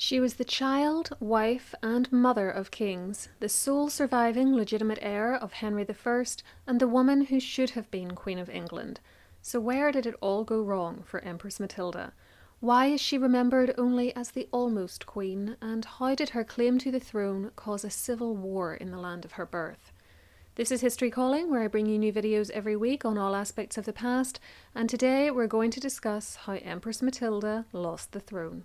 She was the child, wife, and mother of kings, the sole surviving legitimate heir of Henry I, and the woman who should have been Queen of England. So where did it all go wrong for Empress Matilda? Why is she remembered only as the almost queen, and how did her claim to the throne cause a civil war in the land of her birth? This is History Calling, where I bring you new videos every week on all aspects of the past, and today we're going to discuss how Empress Matilda lost the throne.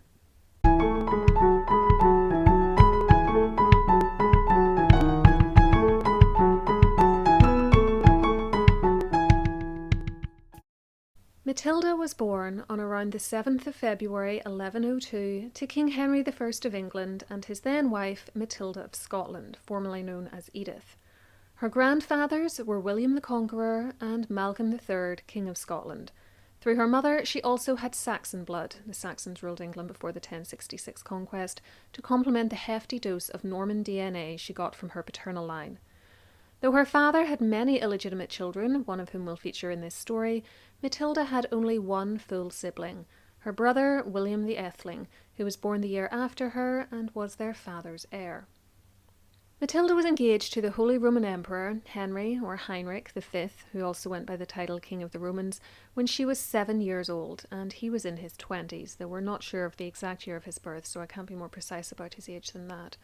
Matilda was born on around the 7th of February 1102 to King Henry I of England and his then wife Matilda of Scotland, formerly known as Edith. Her grandfathers were William the Conqueror and Malcolm III, King of Scotland. Through her mother, she also had Saxon blood. The Saxons ruled England before the 1066 conquest, to complement the hefty dose of Norman DNA she got from her paternal line. Though her father had many illegitimate children, one of whom will feature in this story, Matilda had only one full sibling, her brother William the Aethling, who was born the year after her and was their father's heir. Matilda was engaged to the Holy Roman Emperor, Henry, or Heinrich V, who also went by the title King of the Romans, when she was 7 years old, and he was in his 20s, though we're not sure of the exact year of his birth, so I can't be more precise about his age than that.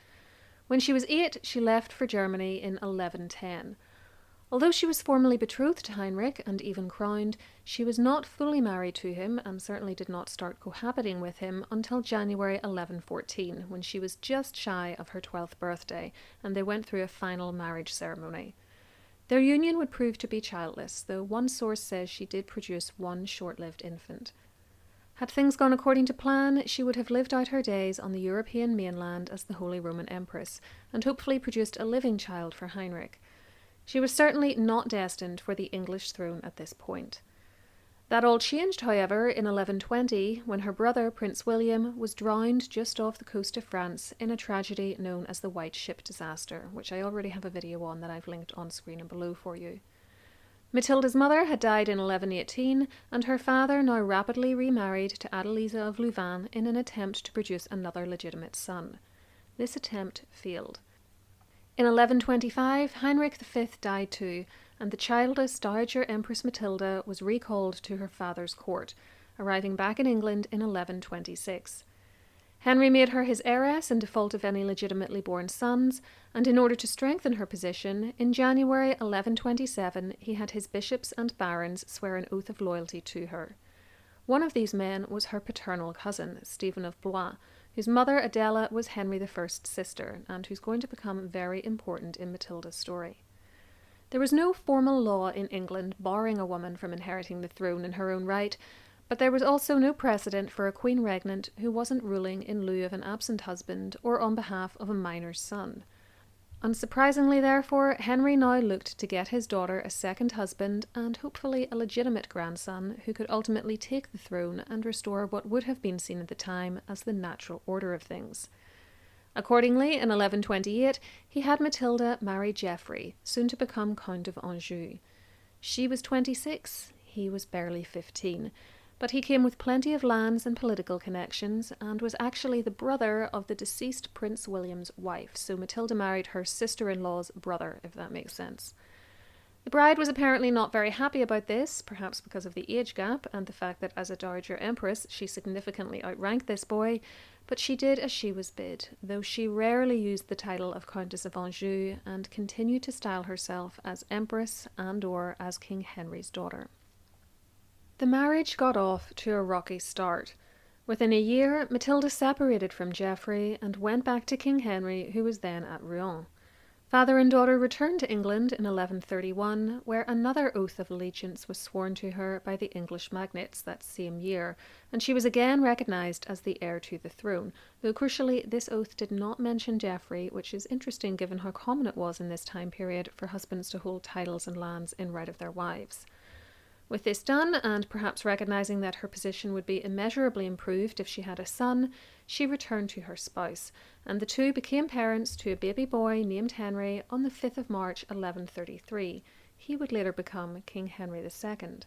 When she was 8, she left for Germany in 1110. Although she was formally betrothed to Heinrich and even crowned, she was not fully married to him and certainly did not start cohabiting with him until January 1114, when she was just shy of her 12th birthday, and they went through a final marriage ceremony. Their union would prove to be childless, though one source says she did produce one short-lived infant. Had things gone according to plan, she would have lived out her days on the European mainland as the Holy Roman Empress, and hopefully produced a living child for Heinrich. She was certainly not destined for the English throne at this point. That all changed, however, in 1120, when her brother, Prince William, was drowned just off the coast of France in a tragedy known as the White Ship Disaster, which I already have a video on that I've linked on screen and below for you. Matilda's mother had died in 1118, and her father now rapidly remarried to Adeliza of Louvain in an attempt to produce another legitimate son. This attempt failed. In 1125, Heinrich V died too, and the childless Dowager Empress Matilda was recalled to her father's court, arriving back in England in 1126. Henry made her his heiress in default of any legitimately born sons, and in order to strengthen her position, in January 1127 he had his bishops and barons swear an oath of loyalty to her. One of these men was her paternal cousin, Stephen of Blois, whose mother Adela was Henry I's sister, and who's going to become very important in Matilda's story. There was no formal law in England barring a woman from inheriting the throne in her own right, but there was also no precedent for a queen regnant who wasn't ruling in lieu of an absent husband or on behalf of a minor's son. Unsurprisingly, therefore, Henry now looked to get his daughter a second husband and hopefully a legitimate grandson who could ultimately take the throne and restore what would have been seen at the time as the natural order of things. Accordingly, in 1128, he had Matilda marry Geoffrey, soon to become Count of Anjou. She was 26, he was barely 15, but he came with plenty of lands and political connections, and was actually the brother of the deceased Prince William's wife, so Matilda married her sister-in-law's brother, if that makes sense. The bride was apparently not very happy about this, perhaps because of the age gap and the fact that as a dowager empress she significantly outranked this boy, but she did as she was bid, though she rarely used the title of Countess of Anjou and continued to style herself as Empress and/or as King Henry's daughter. The marriage got off to a rocky start. Within a year, Matilda separated from Geoffrey and went back to King Henry, who was then at Rouen. Father and daughter returned to England in 1131, where another oath of allegiance was sworn to her by the English magnates that same year, and she was again recognised as the heir to the throne, though crucially this oath did not mention Geoffrey, which is interesting given how common it was in this time period for husbands to hold titles and lands in right of their wives. With this done, and perhaps recognising that her position would be immeasurably improved if she had a son, she returned to her spouse, and the two became parents to a baby boy named Henry on the 5th of March 1133. He would later become King Henry II.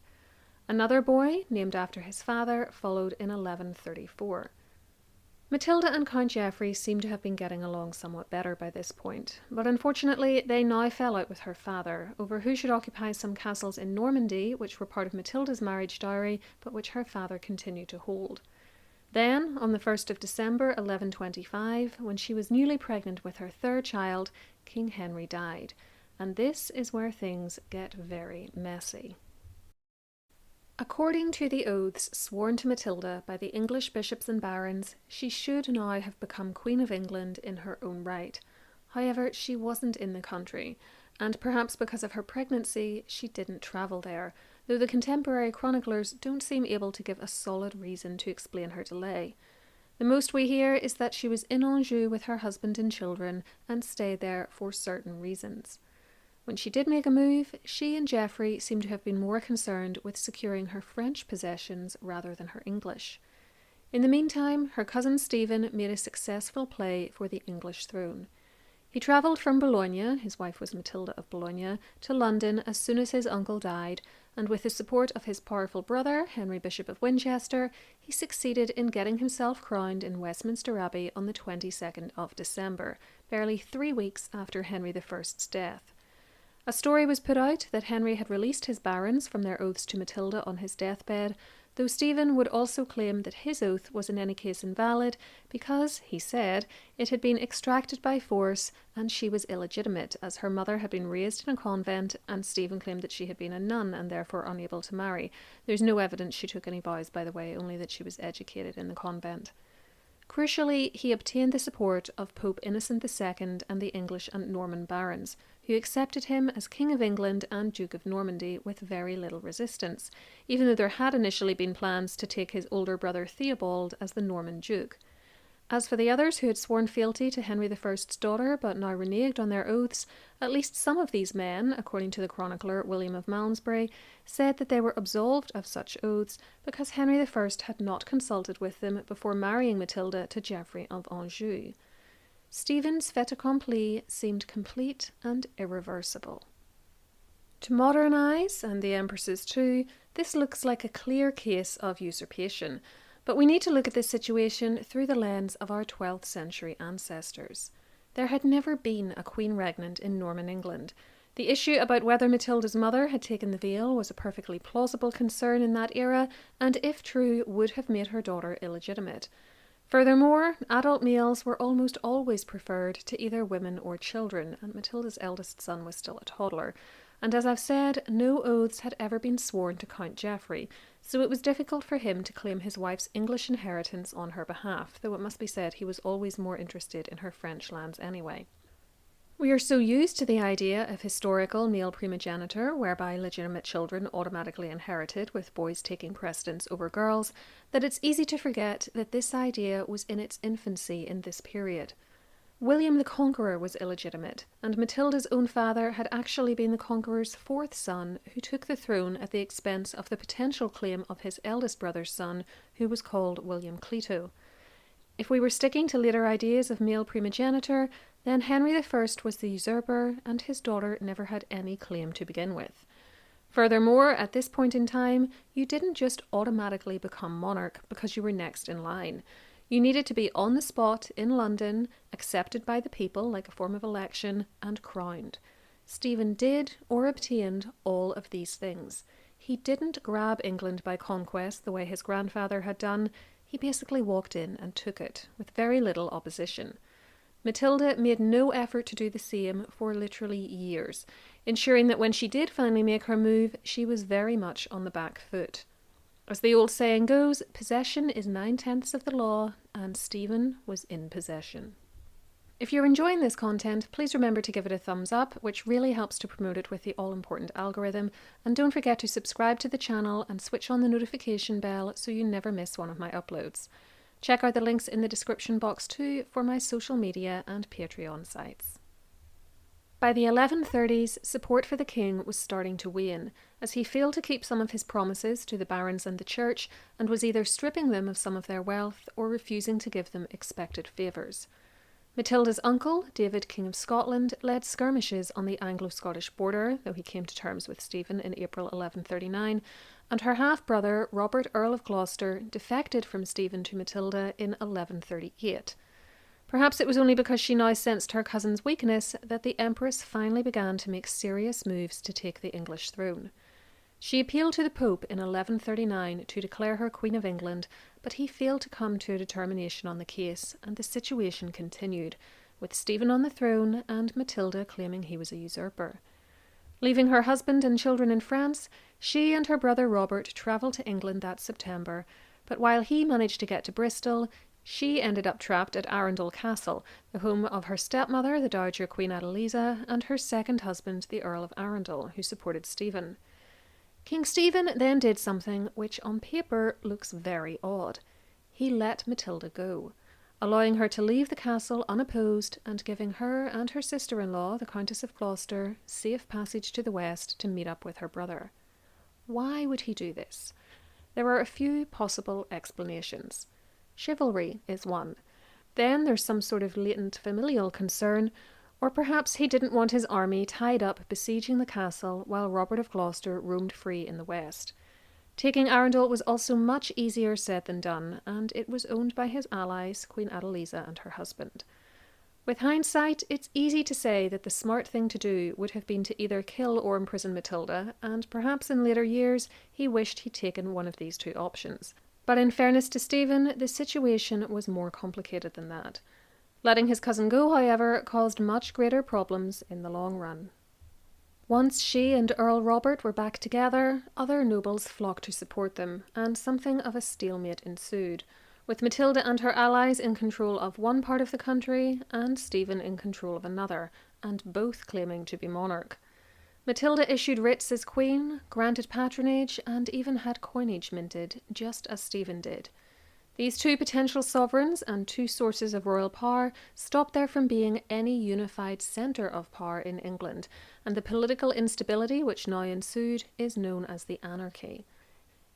Another boy, named after his father, followed in 1134. Matilda and Count Geoffrey seem to have been getting along somewhat better by this point, but unfortunately they now fell out with her father over who should occupy some castles in Normandy, which were part of Matilda's marriage dowry, but which her father continued to hold. Then, on the 1st of December 1125, when she was newly pregnant with her third child, King Henry died, and this is where things get very messy. According to the oaths sworn to Matilda by the English bishops and barons, she should now have become Queen of England in her own right. However, she wasn't in the country, and perhaps because of her pregnancy, she didn't travel there, though the contemporary chroniclers don't seem able to give a solid reason to explain her delay. The most we hear is that she was in Anjou with her husband and children and stayed there for certain reasons. When she did make a move, she and Geoffrey seem to have been more concerned with securing her French possessions rather than her English. In the meantime, her cousin Stephen made a successful play for the English throne. He travelled from Bologna, his wife was Matilda of Bologna, to London as soon as his uncle died, and with the support of his powerful brother, Henry Bishop of Winchester, he succeeded in getting himself crowned in Westminster Abbey on the 22nd of December, barely 3 weeks after Henry I's death. A story was put out that Henry had released his barons from their oaths to Matilda on his deathbed, though Stephen would also claim that his oath was in any case invalid because, he said, it had been extracted by force and she was illegitimate, as her mother had been raised in a convent and Stephen claimed that she had been a nun and therefore unable to marry. There's no evidence she took any vows, by the way, only that she was educated in the convent. Crucially, he obtained the support of Pope Innocent II and the English and Norman barons, who accepted him as King of England and Duke of Normandy with very little resistance, even though there had initially been plans to take his older brother Theobald as the Norman Duke. As for the others who had sworn fealty to Henry I's daughter but now reneged on their oaths, at least some of these men, according to the chronicler William of Malmesbury, said that they were absolved of such oaths because Henry I had not consulted with them before marrying Matilda to Geoffrey of Anjou. Stephen's fait accompli seemed complete and irreversible. To modern eyes, and the Empress's too, this looks like a clear case of usurpation, but we need to look at this situation through the lens of our 12th century ancestors. There had never been a queen regnant in Norman England. The issue about whether Matilda's mother had taken the veil was a perfectly plausible concern in that era, and if true, would have made her daughter illegitimate. Furthermore, adult males were almost always preferred to either women or children, and Matilda's eldest son was still a toddler. And as I've said, no oaths had ever been sworn to Count Geoffrey, so it was difficult for him to claim his wife's English inheritance on her behalf, though it must be said he was always more interested in her French lands anyway. We are so used to the idea of historical male primogeniture, whereby legitimate children automatically inherited, with boys taking precedence over girls, that it's easy to forget that this idea was in its infancy in this period. William the Conqueror was illegitimate, and Matilda's own father had actually been the Conqueror's fourth son, who took the throne at the expense of the potential claim of his eldest brother's son, who was called William Clito. If we were sticking to later ideas of male primogeniture, then Henry I was the usurper, and his daughter never had any claim to begin with. Furthermore, at this point in time, you didn't just automatically become monarch because you were next in line. You needed to be on the spot in London, accepted by the people like a form of election, and crowned. Stephen did, or obtained, all of these things. He didn't grab England by conquest the way his grandfather had done. He basically walked in and took it, with very little opposition. Matilda made no effort to do the same for literally years, ensuring that when she did finally make her move, she was very much on the back foot. As the old saying goes, possession is 9/10 of the law, and Stephen was in possession. If you're enjoying this content, please remember to give it a thumbs up, which really helps to promote it with the all-important algorithm, and don't forget to subscribe to the channel and switch on the notification bell so you never miss one of my uploads. Check out the links in the description box too for my social media and Patreon sites. By the 1130s, support for the king was starting to wane, as he failed to keep some of his promises to the barons and the church, and was either stripping them of some of their wealth or refusing to give them expected favours. Matilda's uncle, David, King of Scotland, led skirmishes on the Anglo-Scottish border, though he came to terms with Stephen in April 1139, and her half-brother, Robert, Earl of Gloucester, defected from Stephen to Matilda in 1138. Perhaps it was only because she now sensed her cousin's weakness that the Empress finally began to make serious moves to take the English throne. She appealed to the Pope in 1139 to declare her Queen of England, but he failed to come to a determination on the case, and the situation continued, with Stephen on the throne and Matilda claiming he was a usurper. Leaving her husband and children in France, she and her brother Robert travelled to England that September, but while he managed to get to Bristol, she ended up trapped at Arundel Castle, the home of her stepmother, the Dowager Queen Adeliza, and her second husband, the Earl of Arundel, who supported Stephen. King Stephen then did something which on paper looks very odd. He let Matilda go, allowing her to leave the castle unopposed and giving her and her sister-in-law, the Countess of Gloucester, safe passage to the west to meet up with her brother. Why would he do this? There are a few possible explanations. Chivalry is one. Then there's some sort of latent familial concern, or perhaps he didn't want his army tied up besieging the castle while Robert of Gloucester roamed free in the west. Taking Arundel was also much easier said than done, and it was owned by his allies, Queen Adeliza and her husband. With hindsight, it's easy to say that the smart thing to do would have been to either kill or imprison Matilda, and perhaps in later years he wished he'd taken one of these two options. But in fairness to Stephen, the situation was more complicated than that. Letting his cousin go, however, caused much greater problems in the long run. Once she and Earl Robert were back together, other nobles flocked to support them, and something of a stalemate ensued, with Matilda and her allies in control of one part of the country and Stephen in control of another, and both claiming to be monarch. Matilda issued writs as queen, granted patronage, and even had coinage minted, just as Stephen did. These two potential sovereigns and two sources of royal power stopped there from being any unified centre of power in England, and the political instability which now ensued is known as the Anarchy.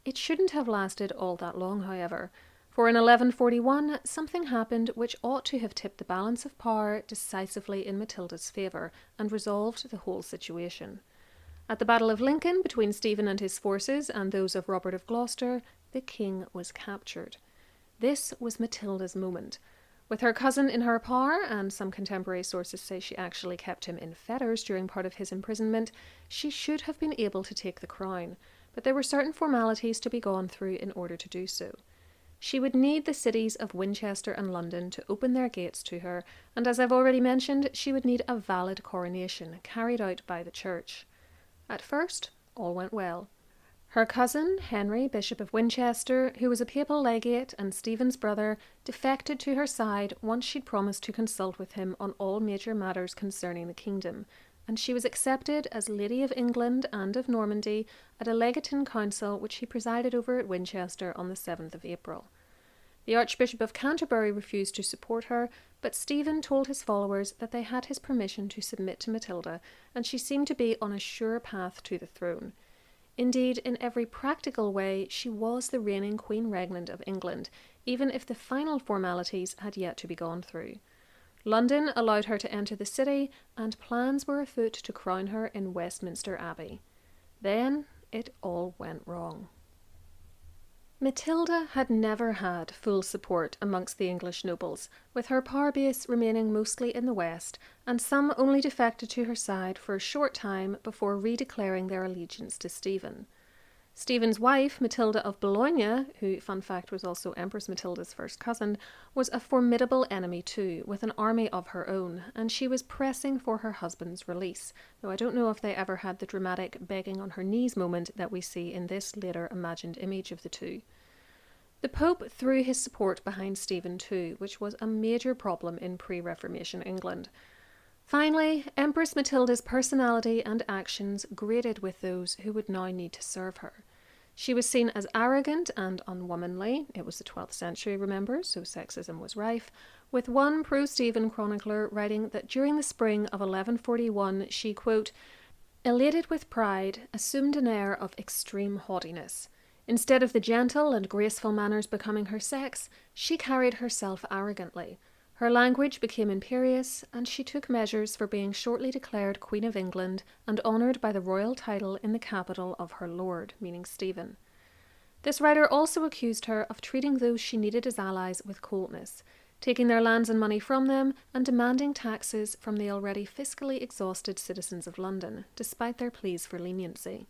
It shouldn't have lasted all that long, however, for in 1141 something happened which ought to have tipped the balance of power decisively in Matilda's favour and resolved the whole situation. At the Battle of Lincoln, between Stephen and his forces and those of Robert of Gloucester, the king was captured. This was Matilda's moment. With her cousin in her power, and some contemporary sources say she actually kept him in fetters during part of his imprisonment, she should have been able to take the crown, but there were certain formalities to be gone through in order to do so. She would need the cities of Winchester and London to open their gates to her, and as I've already mentioned, she would need a valid coronation carried out by the church. At first, all went well. Her cousin, Henry, Bishop of Winchester, who was a papal legate and Stephen's brother, defected to her side once she'd promised to consult with him on all major matters concerning the kingdom, and she was accepted as Lady of England and of Normandy at a legatine council which he presided over at Winchester on the 7th of April. The Archbishop of Canterbury refused to support her, but Stephen told his followers that they had his permission to submit to Matilda, and she seemed to be on a sure path to the throne. Indeed, in every practical way, she was the reigning Queen Regnant of England, even if the final formalities had yet to be gone through. London allowed her to enter the city, and plans were afoot to crown her in Westminster Abbey. Then it all went wrong. Matilda had never had full support amongst the English nobles, with her power base remaining mostly in the west, and some only defected to her side for a short time before redeclaring their allegiance to Stephen. Stephen's wife, Matilda of Bologna, who, fun fact, was also Empress Matilda's first cousin, was a formidable enemy too, with an army of her own, and she was pressing for her husband's release, though I don't know if they ever had the dramatic begging on her knees moment that we see in this later imagined image of the two. The Pope threw his support behind Stephen too, which was a major problem in pre-Reformation England. Finally, Empress Matilda's personality and actions grated with those who would now need to serve her. She was seen as arrogant and unwomanly. It was the 12th century, remember, so sexism was rife, with one pro-Stephen chronicler writing that during the spring of 1141 she, quote, elated with pride, assumed an air of extreme haughtiness. Instead of the gentle and graceful manners becoming her sex, she carried herself arrogantly. Her language became imperious, and she took measures for being shortly declared Queen of England and honoured by the royal title in the capital of her lord, meaning Stephen. This writer also accused her of treating those she needed as allies with coldness, taking their lands and money from them and demanding taxes from the already fiscally exhausted citizens of London, despite their pleas for leniency.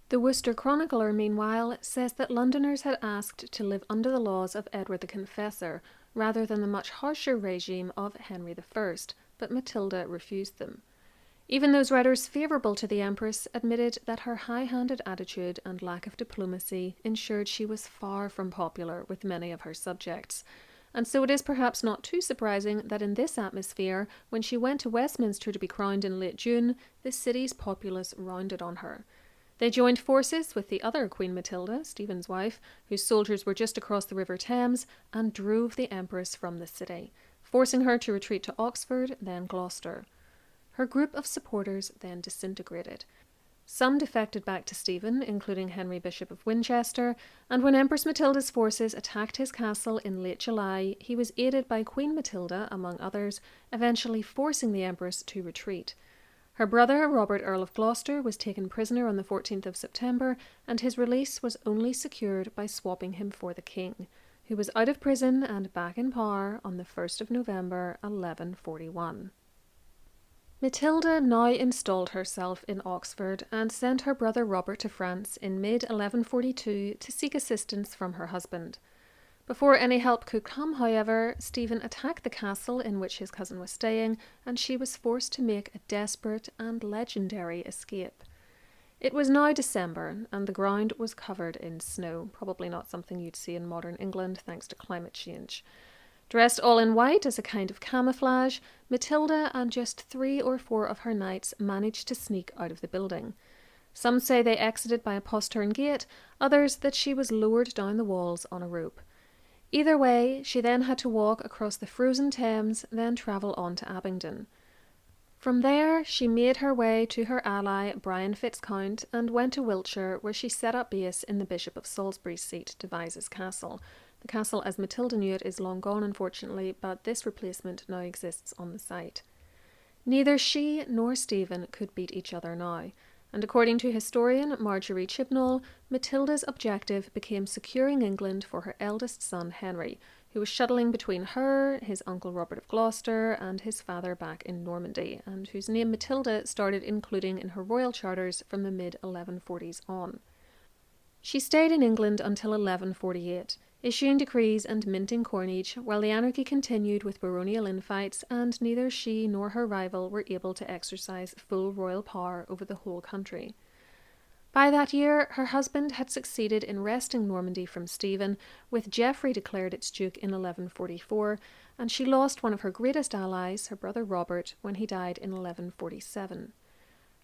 The Worcester Chronicler, meanwhile, says that Londoners had asked to live under the laws of Edward the Confessor rather than the much harsher regime of Henry I, but Matilda refused them. Even those writers favourable to the Empress admitted that her high-handed attitude and lack of diplomacy ensured she was far from popular with many of her subjects. And so it is perhaps not too surprising that in this atmosphere, when she went to Westminster to be crowned in late June, the city's populace rounded on her. They joined forces with the other Queen Matilda, Stephen's wife, whose soldiers were just across the River Thames, and drove the Empress from the city, forcing her to retreat to Oxford, then Gloucester. Her group of supporters then disintegrated. Some defected back to Stephen, including Henry, Bishop of Winchester, and when Empress Matilda's forces attacked his castle in late July, he was aided by Queen Matilda, among others, eventually forcing the Empress to retreat. Her brother, Robert, Earl of Gloucester, was taken prisoner on the 14th of September, and his release was only secured by swapping him for the king, who was out of prison and back in power on the 1st of November 1141. Matilda now installed herself in Oxford and sent her brother Robert to France in mid-1142 to seek assistance from her husband. Before any help could come, however, Stephen attacked the castle in which his cousin was staying, and she was forced to make a desperate and legendary escape. It was now December, and the ground was covered in snow, probably not something you'd see in modern England thanks to climate change. Dressed all in white as a kind of camouflage, Matilda and just 3 or 4 of her knights managed to sneak out of the building. Some say they exited by a postern gate, others that she was lowered down the walls on a rope. Either way, she then had to walk across the frozen Thames, then travel on to Abingdon. From there, she made her way to her ally Brian Fitzcount and went to Wiltshire, where she set up base in the Bishop of Salisbury's seat, Devizes Castle. The castle, as Matilda knew it, is long gone, unfortunately, but this replacement now exists on the site. Neither she nor Stephen could beat each other now, and according to historian Marjorie Chibnall, Matilda's objective became securing England for her eldest son Henry, who was shuttling between her, his uncle Robert of Gloucester, and his father back in Normandy, and whose name Matilda started including in her royal charters from the mid-1140s on. She stayed in England until 1148, issuing decrees and minting coinage, while the anarchy continued with baronial infights, and neither she nor her rival were able to exercise full royal power over the whole country. By that year, her husband had succeeded in wresting Normandy from Stephen, with Geoffrey declared its duke in 1144, and she lost one of her greatest allies, her brother Robert, when he died in 1147.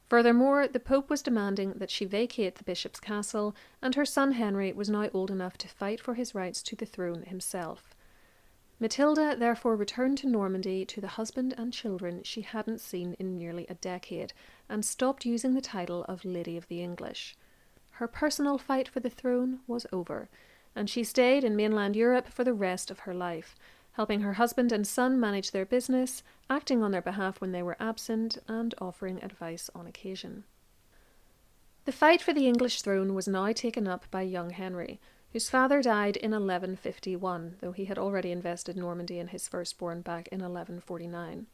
Furthermore, the Pope was demanding that she vacate the bishop's castle, and her son Henry was now old enough to fight for his rights to the throne himself. Matilda therefore returned to Normandy to the husband and children she hadn't seen in nearly a decade, and stopped using the title of Lady of the English. Her personal fight for the throne was over, and she stayed in mainland Europe for the rest of her life, helping her husband and son manage their business, acting on their behalf when they were absent, and offering advice on occasion. The fight for the English throne was now taken up by young Henry, whose father died in 1151, though he had already invested Normandy in his firstborn back in 1149.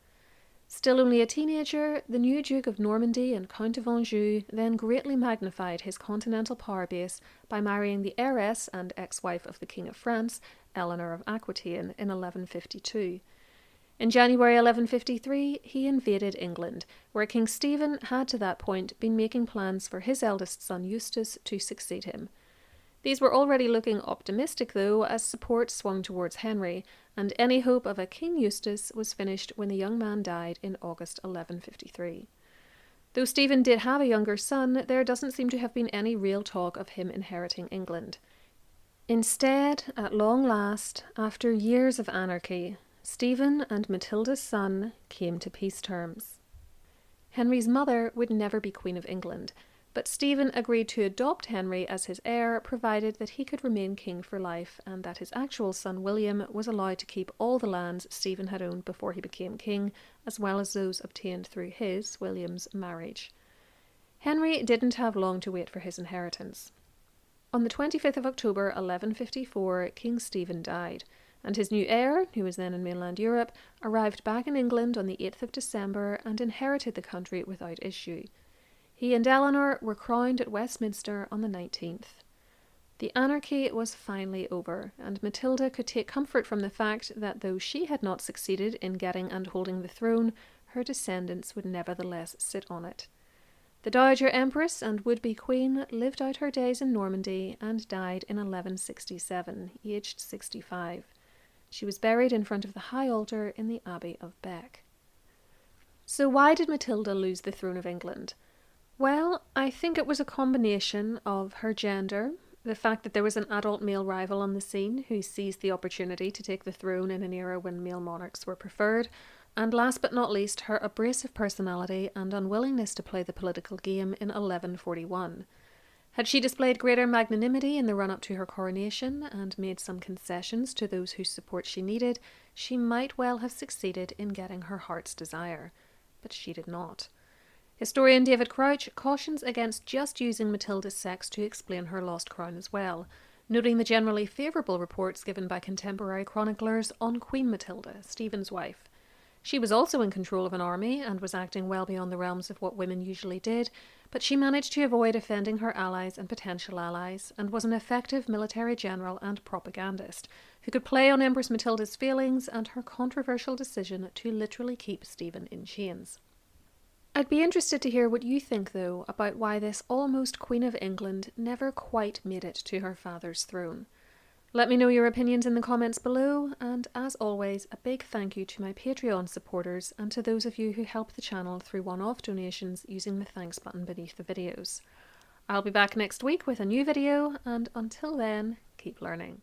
Still only a teenager, the new Duke of Normandy and Count of Anjou then greatly magnified his continental power base by marrying the heiress and ex-wife of the King of France, Eleanor of Aquitaine, in 1152. In January 1153, he invaded England, where King Stephen had to that point been making plans for his eldest son Eustace to succeed him. These were already looking optimistic, though, as support swung towards Henry, and any hope of a King Eustace was finished when the young man died in August 1153. Though Stephen did have a younger son, there doesn't seem to have been any real talk of him inheriting England. Instead, at long last, after years of anarchy, Stephen and Matilda's son came to peace terms. Henry's mother would never be Queen of England, But Stephen agreed to adopt Henry as his heir, provided that he could remain king for life and that his actual son William was allowed to keep all the lands Stephen had owned before he became king, as well as those obtained through his, William's, marriage. Henry didn't have long to wait for his inheritance. On the 25th of October 1154, King Stephen died, and his new heir, who was then in mainland Europe, arrived back in England on the 8th of December and inherited the country without issue. He and Eleanor were crowned at Westminster on the 19th. The anarchy was finally over, and Matilda could take comfort from the fact that though she had not succeeded in getting and holding the throne, her descendants would nevertheless sit on it. The Dowager Empress and would-be Queen lived out her days in Normandy and died in 1167, aged 65. She was buried in front of the high altar in the Abbey of Bec. So why did Matilda lose the throne of England? Well, I think it was a combination of her gender, the fact that there was an adult male rival on the scene who seized the opportunity to take the throne in an era when male monarchs were preferred, and last but not least, her abrasive personality and unwillingness to play the political game in 1141. Had she displayed greater magnanimity in the run-up to her coronation and made some concessions to those whose support she needed, she might well have succeeded in getting her heart's desire. But she did not. Historian David Crouch cautions against just using Matilda's sex to explain her lost crown as well, noting the generally favourable reports given by contemporary chroniclers on Queen Matilda, Stephen's wife. She was also in control of an army and was acting well beyond the realms of what women usually did, but she managed to avoid offending her allies and potential allies, and was an effective military general and propagandist who could play on Empress Matilda's feelings and her controversial decision to literally keep Stephen in chains. I'd be interested to hear what you think, though, about why this almost Queen of England never quite made it to her father's throne. Let me know your opinions in the comments below, and as always, a big thank you to my Patreon supporters and to those of you who help the channel through one-off donations using the thanks button beneath the videos. I'll be back next week with a new video, and until then, keep learning.